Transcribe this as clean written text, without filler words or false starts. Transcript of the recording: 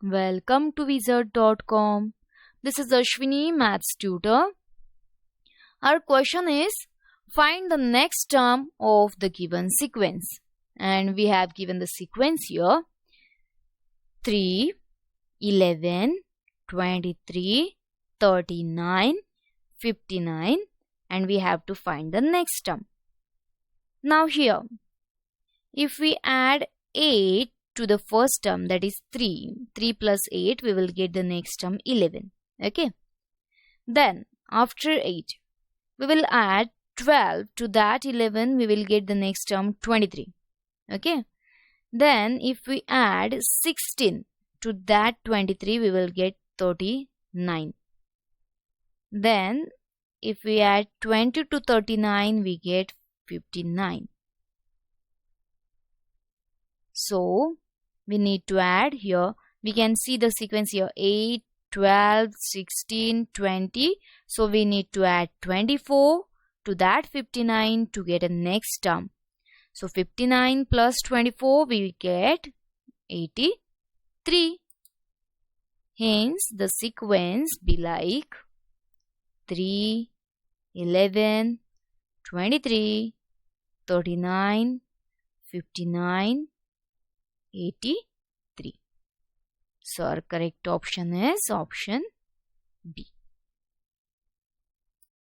Welcome to Wizard.com. This is Ashwini, Maths tutor. Our question is, find the next term of the given sequence. And we have given the sequence here. 3, 11, 23, 39, 59, and we have to find the next term. Now here, if we add 8 to the first term, that is 3 plus 8, we will get the next term 11. Okay. Then after 8, we will add 12 to that 11, we will get the next term 23. Okay. Then if we add 16 to that 23, we will get 39. Then if we add 20 to 39, we get 59. So we need to add here. We can see the sequence here: 8, 12, 16, 20. So we need to add 24 to that 59 to get a next term. So 59 plus 24, we get 83. Hence the sequence be like 3, 11, 23, 39, 59, 83. So our correct option is option B.